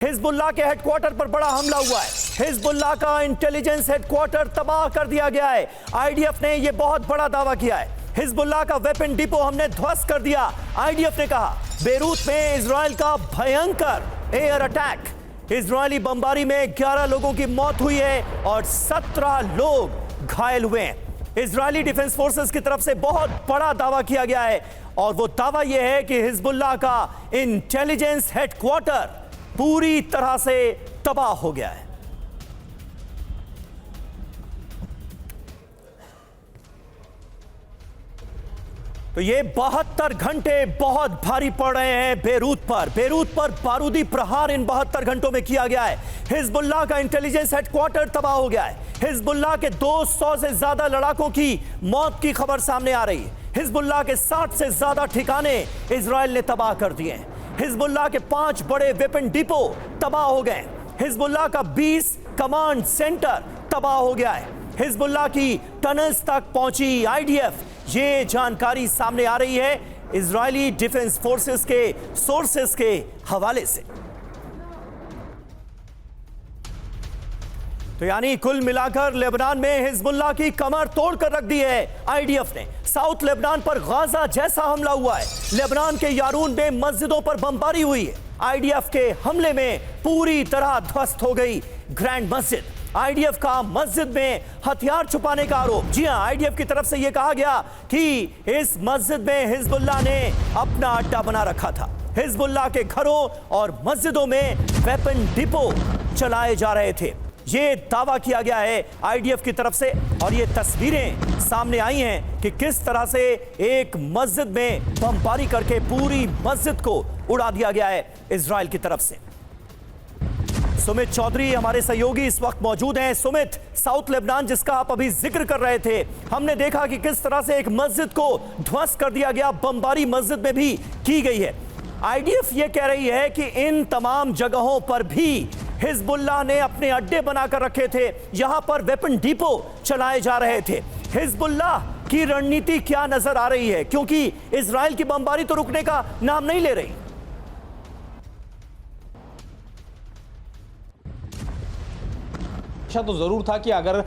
Hezbollah के headquarter पर बड़ा हमला हुआ है। हिजबुल्लाह का इंटेलिजेंस हेडक्वार्टर तबाह कर दिया गया है। आईडीएफ ने यह बहुत बड़ा दावा किया है। हिजबुल्लाह का वेपन डिपो हमने ध्वस्त कर दिया। आईडीएफ ने कहा बेरूत में इजराइल का भयंकर एयर अटैक। इजरायली बमबारी में 11 लोगों की मौत हुई है और 17 लोग घायल हुए हैं। इजरायली डिफेंस फोर्सेस की तरफ से बहुत बड़ा दावा किया गया है और वो दावा यह है कि हिजबुल्लाह का इंटेलिजेंस हेडक्वार्टर पूरी तरह से तबाह हो गया है। तो ये 72 घंटे बहुत भारी पड़ रहे हैं बेरूत पर बारूदी प्रहार इन 72 घंटों में किया गया है। हिजबुल्लाह का इंटेलिजेंस हेडक्वार्टर तबाह हो गया है। हिजबुल्लाह के 200 से ज्यादा लड़ाकों की मौत की खबर सामने आ रही है। हिजबुल्लाह के 60 से ज्यादा ठिकाने इजराइल ने तबाह कर दिए हैं। हिजबुल्लाह के 5 बड़े वेपन डिपो तबाह हो गए। हिजबुल्लाह का 20 कमांड सेंटर तबाह हो गया है। हिजबुल्लाह की टनल्स तक पहुंची आईडीएफ, ये जानकारी सामने आ रही है इजरायली डिफेंस फोर्सेस के सोर्सेस के हवाले से। तो यानी कुल मिलाकर लेबनान में हिजबुल्लाह की कमर तोड़कर रख दी है आईडीएफ ने। साउथ लेबनान पर गाजा जैसा हमला हुआ है। लेबनान के यारून में मस्जिदों पर बमबारी हुई है। आईडीएफ के हमले में पूरी तरह ध्वस्त हो गई ग्रैंड मस्जिद। आईडीएफ का मस्जिद में हथियार छुपाने का आरोप। जी हां, आईडीएफ की तरफ से यह कहा गया कि इस मस्जिद में हिजबुल्लाह ने अपना अड्डा बना रखा था। हिजबुल्लाह के घरों और मस्जिदों में वेपन डिपो चलाए जा रहे थे, ये दावा किया गया है आईडीएफ की तरफ से। और ये तस्वीरें सामने आई हैं कि किस तरह से एक मस्जिद में बमबारी करके पूरी मस्जिद को उड़ा दिया गया है इजराइल की तरफ से। सुमित चौधरी हमारे सहयोगी इस वक्त मौजूद हैं। सुमित, साउथ लेबनान जिसका आप अभी जिक्र कर रहे थे, हमने देखा कि किस तरह से एक मस्जिद को ध्वस्त कर दिया गया, बमबारी मस्जिद में भी की गई है। आईडीएफ ये कह रही है कि इन तमाम जगहों पर भी हिजबुल्लाह ने अपने अड्डे बनाकर रखे थे, यहां पर वेपन डिपो चलाए जा रहे थे। हिजबुल्लाह की रणनीति क्या नजर आ रही है, क्योंकि इजराइल की बमबारी तो रुकने का नाम नहीं ले रही। तो जरूर था कि अगर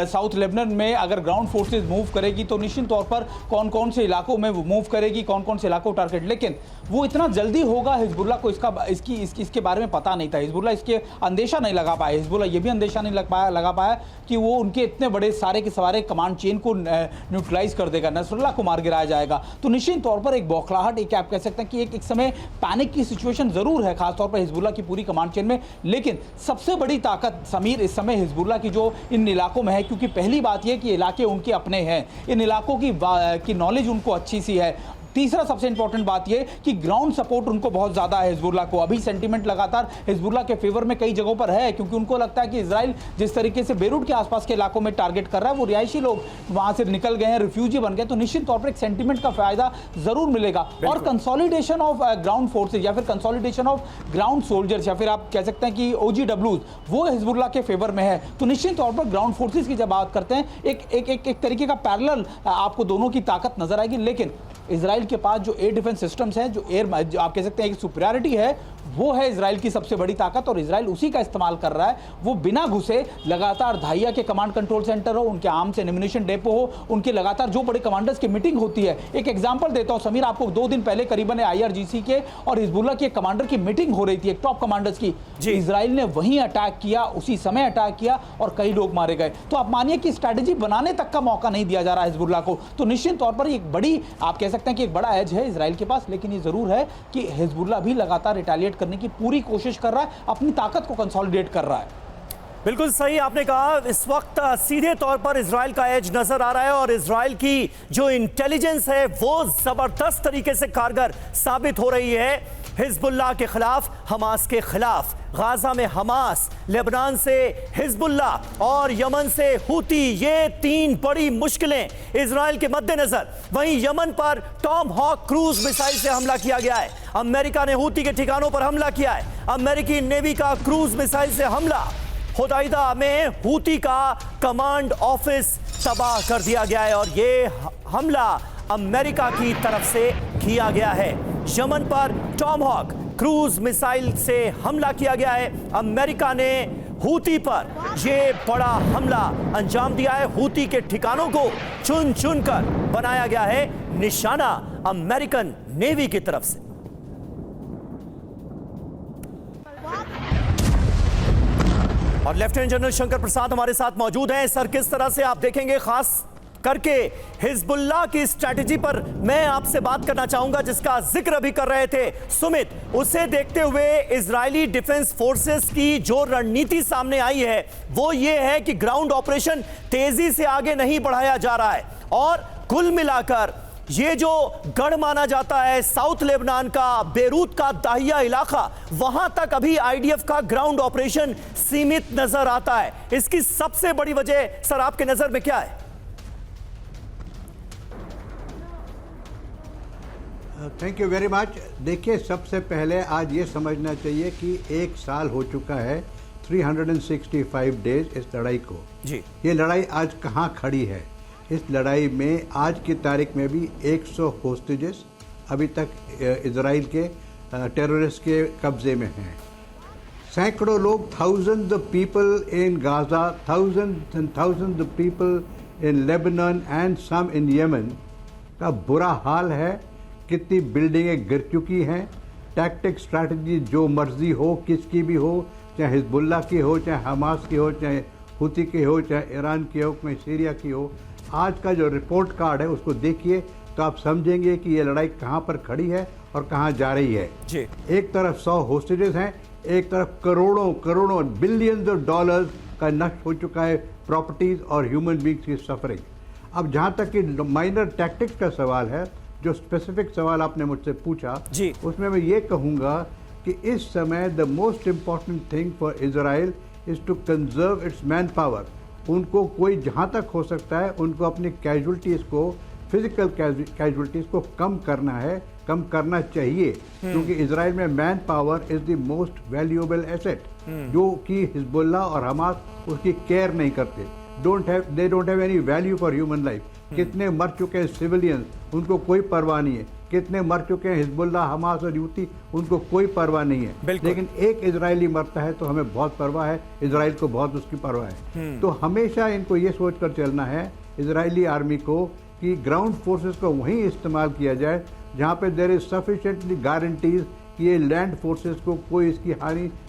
साउथ लेबनान में अगर ग्राउंड फोर्सेस मूव करेगी तो निश्चित तौर पर कौन कौन से इलाकों में मूव करेगी, कौन कौन से इलाकों टारगेट, लेकिन वो इतना जल्दी होगा हिजबुल्लाह को इसके बारे में पता नहीं था। हिजबुल्लाह इसके अंदेशा नहीं लगा पाया। हिजबुल्लाह ये भी अंदेशा नहीं लगा पाया कि वो उनके इतने बड़े सारे के सारे कमांड चेन को न्यूट्रलाइज कर देगा, नसरुल्लाह को मार गिराया जाएगा। तो निश्चित तौर पर एक बौखलाहट, एक आप कह सकते हैं कि एक समय पैनिक की सिचुएशन जरूर है, खासतौर पर हिजबुल्लाह की पूरी कमांड चेन में। लेकिन सबसे बड़ी ताकत समीर इस समय हिजबुल्लाह की जो इन इलाकों में है, क्योंकि पहली बात यह कि इलाके उनके अपने हैं, इन इलाकों की नॉलेज उनको अच्छी सी है। तीसरा सबसे इंपॉर्टेंट बात यह कि ग्राउंड सपोर्ट उनको बहुत ज्यादा है हिजबुल्लाह को। अभी सेंटीमेंट लगातार हिजबुल्लाह के फेवर में कई जगहों पर है, क्योंकि उनको लगता है कि इजराइल जिस तरीके से बेरूट के आसपास के इलाकों में टारगेट कर रहा है, वो रिहायशी लोग वहां से निकल गए हैं, रिफ्यूजी बन गए, तो निश्चित तौर पर एक सेंटीमेंट का फायदा जरूर मिलेगा। और कंसोलिडेशन ऑफ ग्राउंड फोर्सेज या फिर कंसोलिडेशन ऑफ ग्राउंड सोल्जर्स या फिर आप कह सकते हैं कि OGWs, वो हिजबुल्लाह के फेवर में है। तो निश्चित तौर पर ग्राउंड फोर्सेज की जब बात करते हैं, एक तरीके का पैरेलल आपको दोनों की ताकत नजर आएगी। लेकिन इजराइल के पास जो एयर डिफेंस सिस्टम्स हैं, जो एयर आप कह सकते हैं एक सुपीरियरिटी है, वो है इजराइल की सबसे बड़ी ताकत और इजराइल उसी का इस्तेमाल कर रहा है। वो बिना घुसे लगातार धाइया के कमांड कंट्रोल सेंटर हो, उनके आर्म्स एंड एम्यूनिशन डेपो हो, उनके लगातार जो बड़े कमांडर्स की मीटिंग होती है। एक एग्जांपल देता हूं समीर आपको, 2 दिन पहले करीबन IRGC के और हिजबुल्लाह के कमांडर की मीटिंग हो रही थी, एक टॉप कमांडर्स की। इजराइल ने वहीं अटैक किया, उसी समय अटैक किया और कई लोग मारे गए। तो आप मानिए कि स्ट्रैटेजी बनाने तक का मौका नहीं दिया जा रहा है हिजबुल्लाह को। तो निश्चित तौर पर एक बड़ी आप कह सकते हैं कि एक बड़ा एज है इजराइल के पास। लेकिन ये जरूर है कि हिजबुल्लाह भी लगातार रिटेलिएट करने की पूरी कोशिश कर रहा है, अपनी ताकत को कंसोलिडेट कर रहा है। बिल्कुल सही आपने कहा। इस वक्त सीधे तौर पर इजराइल का एज नजर आ रहा है और इजराइल की जो इंटेलिजेंस है वो जबरदस्त तरीके से कारगर साबित हो रही है हिजबुल्लाह के खिलाफ, हमास के खिलाफ। गाजा में हमास, लेबनान से हिजबुल्लाह और यमन से हूती, ये 3 बड़ी मुश्किलें इजराइल के मद्देनजर। वहीं यमन पर टॉम हॉक क्रूज मिसाइल से हमला किया गया है। अमेरिका ने हूती के ठिकानों पर हमला किया है। अमेरिकी नेवी का क्रूज मिसाइल से हमला। हुदैदा में हूती का कमांड ऑफिस तबाह कर दिया गया है और ये हमला अमेरिका की तरफ से किया गया है। यमन पर टॉम हॉक क्रूज मिसाइल से हमला किया गया है। अमेरिका ने हूती पर यह बड़ा हमला अंजाम दिया है। हूती के ठिकानों को चुन चुन कर बनाया गया है निशाना अमेरिकन नेवी की तरफ से। और लेफ्टिनेंट जनरल शंकर प्रसाद हमारे साथ मौजूद हैं। सर, किस तरह से आप देखेंगे खास करके हिजबुल्लाह की स्ट्रैटेजी पर मैं आपसे बात करना चाहूंगा, जिसका जिक्र अभी कर रहे थे सुमित। उसे देखते हुए इजरायली डिफेंस फोर्सेस की जो रणनीति सामने आई है वो ये है कि ग्राउंड ऑपरेशन तेजी से आगे नहीं बढ़ाया जा रहा है और कुल मिलाकर ये जो गढ़ माना जाता है साउथ लेबनान का, बेरूत का दाहिया इलाका, वहां तक अभी आईडीएफ का ग्राउंड ऑपरेशन सीमित नजर आता है। इसकी सबसे बड़ी वजह सर आपके नजर में क्या है? Thank you very much. देखिए, सबसे पहले आज ये समझना चाहिए कि 1 साल हो चुका है, 365 डेज इस लड़ाई को। जी, ये लड़ाई आज कहाँ खड़ी है? इस लड़ाई में आज की तारीख में भी 100 होस्टेजेस अभी तक इजराइल के टेररिस्ट के कब्जे में हैं। सैकड़ों लोग, thousand of people in Gaza, thousand of people in Lebanon and some in Yemen का बुरा हाल है। कितनी बिल्डिंगें गिर चुकी हैं। टैक्टिक स्ट्रैटेजी जो मर्जी हो, किसकी भी हो, चाहे हिजबुल्लाह की हो, चाहे हमास की हो, चाहे हुती की हो, चाहे ईरान की हो, चाहे सीरिया की हो, आज का जो रिपोर्ट कार्ड है उसको देखिए तो आप समझेंगे कि ये लड़ाई कहाँ पर खड़ी है और कहाँ जा रही है। जी। एक तरफ 100 होस्टेजेस हैं, एक तरफ करोड़ों बिलियंस ऑफ डॉलर्स का नष्ट हो चुका है प्रॉपर्टीज और ह्यूमन बींग्स की सफरिंग। अब जहाँ तक कि माइनर टैक्टिक्स का सवाल है, जो स्पेसिफिक सवाल आपने मुझसे पूछा, जी, उसमें मैं ये कहूँगा कि इस समय the most important thing for Israel is to conserve its man power. उनको कोई जहाँ तक हो सकता है उनको अपनी कैजुअलिटीज़ को, फिजिकल कैजुअलिटीज़ को कम करना है, कम करना चाहिए, क्योंकि इजराइल में man power is the most valuable asset, जो कि हिजबुल्लाह और हमास उसकी केयर नहीं करते। They don't have any value for human life. कितने मर चुके हैं सिविलियंस, उनको कोई परवाह नहीं है। कितने मर चुके हैं हिजबुल्लाह, हमास और यूती, उनको कोई परवाह नहीं है। लेकिन एक इजरायली मरता है तो हमें बहुत परवाह है, इजराइल को बहुत उसकी परवाह है। तो हमेशा इनको ये सोचकर चलना है इजरायली आर्मी को कि ग्राउंड फोर्सेस को वहीं इस्तेमाल किया जाए जहाँ पे देयर इज सफिशिएंटली गारंटीज कि ये लैंड फोर्सेस को कोई इसकी हानि